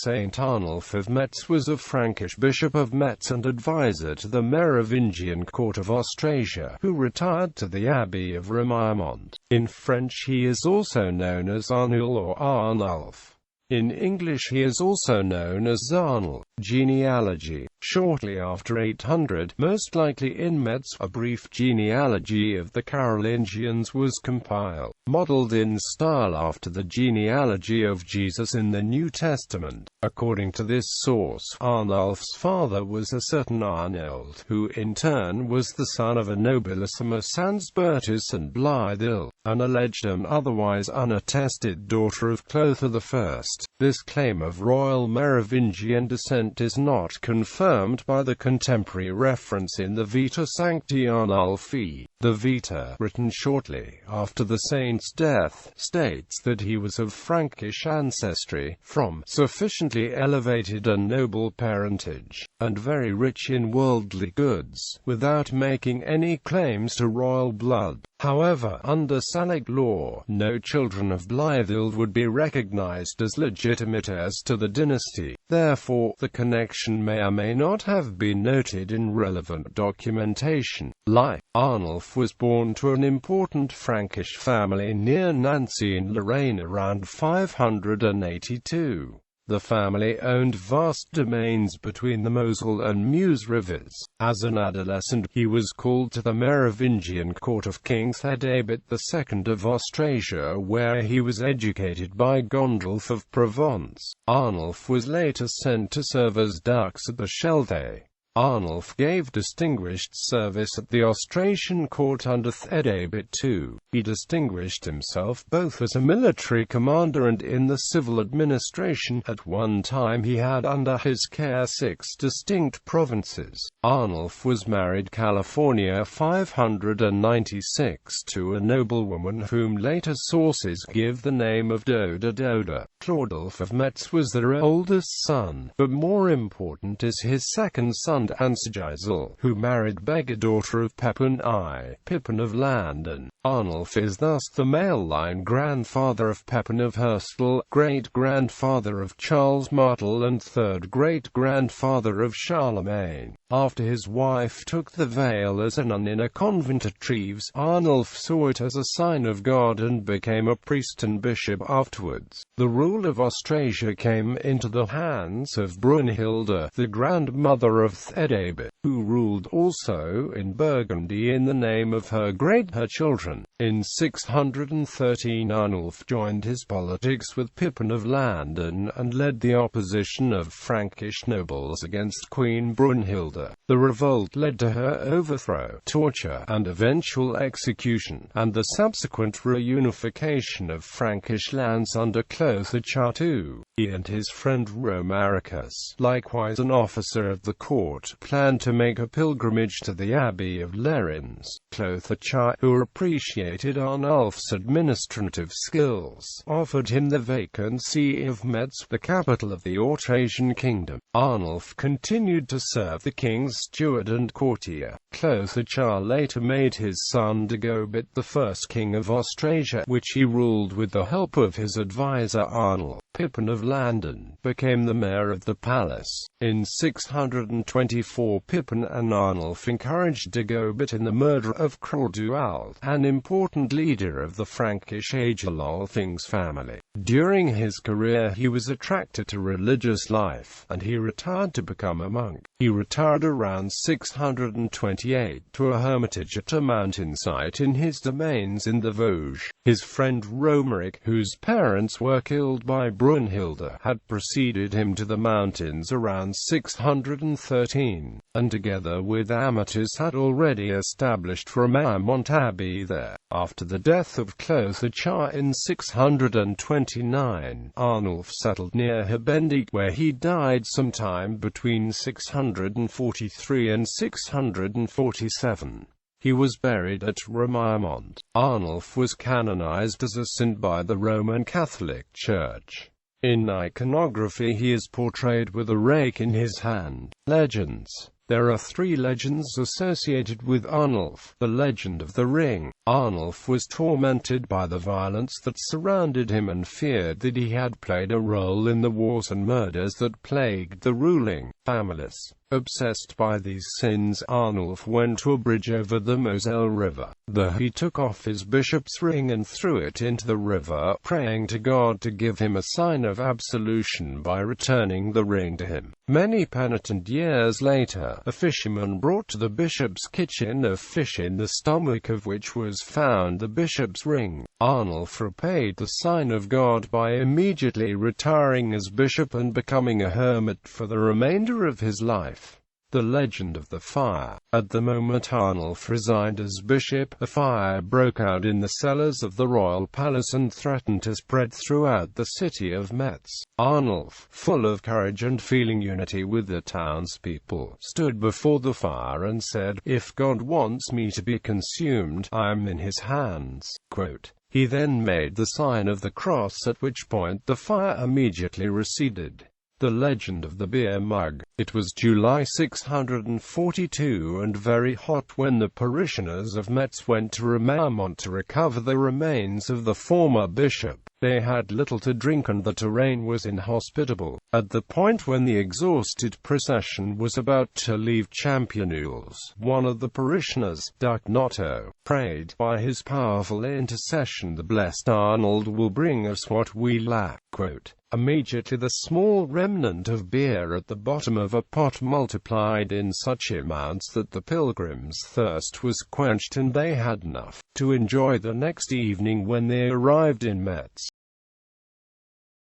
Saint Arnulf of Metz was a Frankish bishop of Metz and advisor to the Merovingian court of Austrasia, who retired to the Abbey of Remiremont. In French he is also known as Arnoul or Arnulf. In English he is also known as Arnold. Genealogy. Shortly after 800, most likely in Metz, a brief genealogy of the Carolingians was compiled, modeled in style after the genealogy of Jesus in the New Testament. According to this source, Arnulf's father was a certain Arnold, who in turn was the son of a nobilissima sans Bertus and Blithedale, an alleged and otherwise unattested daughter of Clothar I. This claim of royal Merovingian descent is not confirmed by the contemporary reference in the Vita Sancti Arnulfi. The Vita, written shortly after the saint's death, states that he was of Frankish ancestry, from sufficiently elevated and noble parentage, and very rich in worldly goods, without making any claims to royal blood. However, under Salic law, no children of Blithedale would be recognized as legitimate heirs to the dynasty. Therefore, the connection may or may not have been noted in relevant documentation. Arnulf was born to an important Frankish family near Nancy in Lorraine around 582. The family owned vast domains between the Moselle and Meuse rivers. As an adolescent, he was called to the Merovingian court of King Theodebert II of Austrasia, where he was educated by Arnulf of Provence. Arnulf was later sent to serve as dux at the Scheldt. Arnulf gave distinguished service at the Austrasian court under Theodebert II. He distinguished himself both as a military commander and in the civil administration. At one time he had under his care 6 distinct provinces. Arnulf was married California 596 to a noblewoman whom later sources give the name of Doda. Arnulf of Metz was their oldest son, but more important is his second son Ansigisel, who married Bega, daughter of Pepin I, Pippin of Landen. Arnulf is thus the male line grandfather of Pepin of Herstal, great-grandfather of Charles Martel and third great-grandfather of Charlemagne. After his wife took the veil as a nun in a convent at Treves, Arnulf saw it as a sign of God and became a priest and bishop afterwards. The rule of Austrasia came into the hands of Brunhilde, the grandmother of Theodebert, who ruled also in Burgundy in the name of her children. In 613 Arnulf joined his politics with Pippin of Landen and led the opposition of Frankish nobles against Queen Brunhilde. The revolt led to her overthrow, torture, and eventual execution, and the subsequent reunification of Frankish lands under Clothar II. He and his friend Romaricus, likewise an officer of the court, planned to make a pilgrimage to the Abbey of Lerins. Clothar II, who appreciated Arnulf's administrative skills, offered him the vacant see of Metz, the capital of the Austrasian kingdom. Arnulf continued to serve the king's steward and courtier. Clothar II later made his son Dagobert the first king of Austrasia, which he ruled with the help of his advisor Arnold. Pippin of Landen became the mayor of the palace. In 624 Pippin and Arnulf encouraged Dagobert in the murder of Graoully, an important leader of the Frankish Agilolfings family. During his career he was attracted to religious life, and he retired to become a monk. He retired around 628 to a hermitage at a mountain site in his domains in the Vosges. His friend Romaric, whose parents were killed by Brunhilde, had preceded him to the mountains around 613, and together with Amatus had already established Remiremont Abbey there. After the death of Clothar II in 629, Arnulf settled near Habendic, where he died sometime between 643 and 647. He was buried at Remiremont. Arnulf was canonized as a saint by the Roman Catholic Church. In iconography he is portrayed with a rake in his hand. Legends. There are three legends associated with Arnulf. The legend of the ring. Arnulf was tormented by the violence that surrounded him and feared that he had played a role in the wars and murders that plagued the ruling families. Obsessed by these sins, Arnulf went to a bridge over the Moselle River. There he took off his bishop's ring and threw it into the river, praying to God to give him a sign of absolution by returning the ring to him. Many penitent years later, a fisherman brought to the bishop's kitchen a fish in the stomach of which was found the bishop's ring. Arnulf repaid the sign of God by immediately retiring as bishop and becoming a hermit for the remainder of his life. The legend of the fire. At the moment Arnulf resigned as bishop, a fire broke out in the cellars of the royal palace and threatened to spread throughout the city of Metz. Arnulf, full of courage and feeling unity with the townspeople, stood before the fire and said, "If God wants me to be consumed, I am in his hands." Quote. He then made the sign of the cross, at which point the fire immediately receded. The legend of the beer mug. It was July 642 and very hot when the parishioners of Metz went to Remiremont to recover the remains of the former bishop. They had little to drink and the terrain was inhospitable. At the point when the exhausted procession was about to leave Championeuils, one of the parishioners, Ducnotto, prayed, "By his powerful intercession the blessed Arnold will bring us what we lack." Quote. Immediately the small remnant of beer at the bottom of a pot multiplied in such amounts that the pilgrims' thirst was quenched and they had enough to enjoy the next evening when they arrived in Metz.